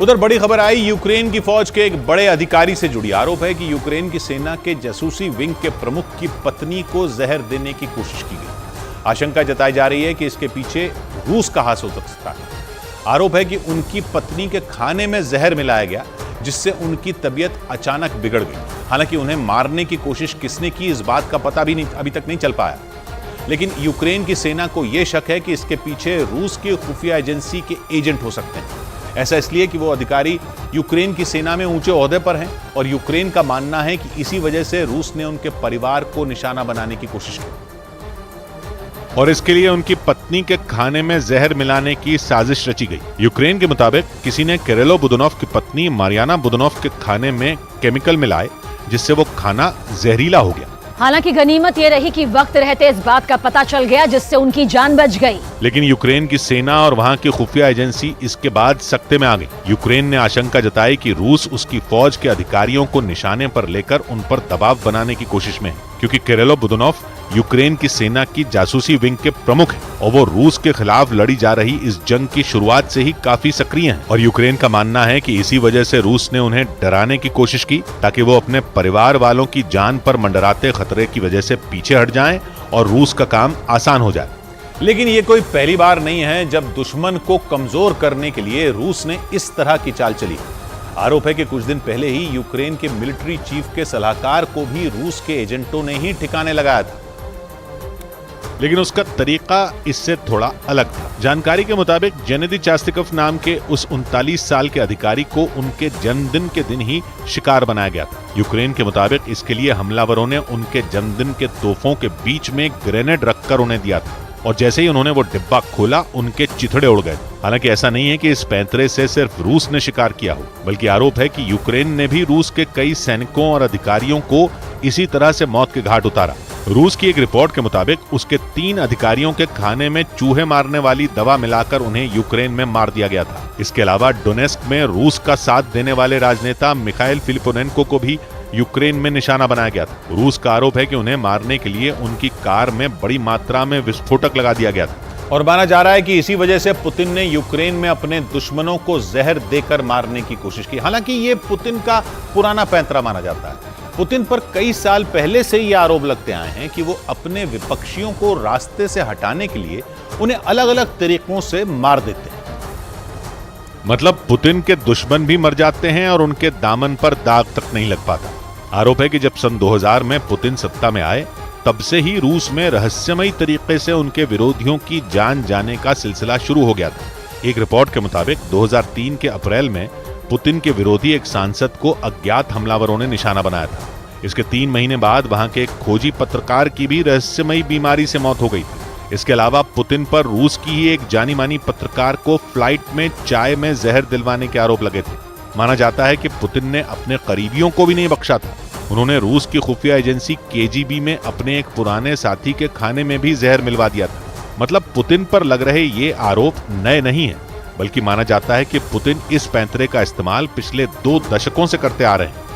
उधर बड़ी खबर आई यूक्रेन की फौज के एक बड़े अधिकारी से जुड़ी। आरोप है कि यूक्रेन की सेना के जासूसी विंग के प्रमुख की पत्नी को जहर देने की कोशिश की गई। आशंका जताई जा रही है कि इसके पीछे रूस का हाथ हो सकता है। आरोप है कि उनकी पत्नी के खाने में जहर मिलाया गया, जिससे उनकी तबीयत अचानक बिगड़ गई। हालांकि उन्हें मारने की कोशिश किसने की, इस बात का पता भी अभी तक नहीं चल पाया। लेकिन यूक्रेन की सेना को यह शक है कि इसके पीछे रूस की खुफिया एजेंसी के एजेंट हो सकते हैं। ऐसा इसलिए कि वो अधिकारी यूक्रेन की सेना में ऊंचे ओहदे पर हैं और यूक्रेन का मानना है कि इसी वजह से रूस ने उनके परिवार को निशाना बनाने की कोशिश की और इसके लिए उनकी पत्नी के खाने में जहर मिलाने की साजिश रची गई। यूक्रेन के मुताबिक किसी ने किरिलो बुदानोव की पत्नी मारियाना बुदानोव के खाने में केमिकल मिलाए, जिससे वो खाना जहरीला हो गया। हालांकि गनीमत ये रही कि वक्त रहते इस बात का पता चल गया, जिससे उनकी जान बच गई। लेकिन यूक्रेन की सेना और वहां की खुफिया एजेंसी इसके बाद सख्ते में आ गई। यूक्रेन ने आशंका जताई कि रूस उसकी फौज के अधिकारियों को निशाने पर लेकर उन पर दबाव बनाने की कोशिश में है, क्योंकि किरिलो बुदानोव यूक्रेन की सेना की जासूसी विंग के प्रमुख हैं और वो रूस के खिलाफ लड़ी जा रही इस जंग की शुरुआत से ही काफी सक्रिय हैं। और यूक्रेन का मानना है कि इसी वजह से रूस ने उन्हें डराने की कोशिश की, ताकि वो अपने परिवार वालों की जान पर मंडराते खतरे की वजह से पीछे हट जाएं और रूस का काम आसान हो जाए। लेकिन ये कोई पहली बार नहीं है जब दुश्मन को कमजोर करने के लिए रूस ने इस तरह की चाल चली। आरोप है कि कुछ दिन पहले ही यूक्रेन के मिलिट्री चीफ के सलाहकार को भी रूस के एजेंटों ने ही ठिकाने लगाया था, लेकिन उसका तरीका इससे थोड़ा अलग था। जानकारी के मुताबिक जेनेदी चास्तिकोव नाम के उस 39 साल के अधिकारी को उनके जन्मदिन के दिन ही शिकार बनाया गया था। यूक्रेन के मुताबिक इसके लिए हमलावरों ने उनके जन्मदिन के तोहफों के बीच में ग्रेनेड रखकर उन्हें दिया था और जैसे ही उन्होंने वो डिब्बा खोला, उनके चिथड़े उड़ गए। हालांकि ऐसा नहीं है कि इस पैंतरे से सिर्फ रूस ने शिकार किया हो, बल्कि आरोप है कि यूक्रेन ने भी रूस के कई सैनिकों और अधिकारियों को इसी तरह से मौत के घाट उतारा। रूस की एक रिपोर्ट के मुताबिक उसके 3 अधिकारियों के खाने में चूहे मारने वाली दवा मिलाकर उन्हें यूक्रेन में मार दिया गया था। इसके अलावा डोनेस्क में रूस का साथ देने वाले राजनेता मिखाइल फिलिपोनेंको को भी यूक्रेन में निशाना बनाया गया था। रूस का आरोप है कि उन्हें मारने के लिए उनकी कार में बड़ी मात्रा में विस्फोटक लगा दिया गया था और माना जा रहा है कि इसी वजह से पुतिन ने यूक्रेन में अपने दुश्मनों को जहर देकर मारने की कोशिश की। हालांकि ये पुतिन का पुराना पैंतरा माना जाता है। पुतिन पर कई साल पहले से ये आरोप लगते आए हैं कि वो अपने विपक्षियों को रास्ते से हटाने के लिए उन्हें अलग अलग तरीकों से मार देते हैं। मतलब पुतिन के दुश्मन भी मर जाते हैं और उनके दामन पर दाग तक नहीं लग पाता। आरोप है कि जब सन 2000 में पुतिन सत्ता में आए, तब से ही रूस में रहस्यमयी तरीके से उनके विरोधियों की जान जाने का सिलसिला शुरू हो गया था। एक रिपोर्ट के मुताबिक 2003 के अप्रैल में पुतिन के विरोधी एक सांसद को अज्ञात हमलावरों ने निशाना बनाया था। इसके 3 महीने बाद वहां के एक खोजी पत्रकार की भी रहस्यमयी बीमारी से मौत हो गई थी। इसके अलावा पुतिन पर रूस की ही एक जानी मानी पत्रकार को फ्लाइट में चाय में जहर दिलवाने के आरोप लगे थे। माना जाता है कि पुतिन ने अपने करीबियों को भी नहीं बख्शा था। उन्होंने रूस की खुफिया एजेंसी केजीबी में अपने एक पुराने साथी के खाने में भी जहर मिलवा दिया था। मतलब पुतिन पर लग रहे ये आरोप नए नहीं है, बल्कि माना जाता है कि पुतिन इस पैंतरे का इस्तेमाल पिछले 2 दशकों से करते आ रहे हैं।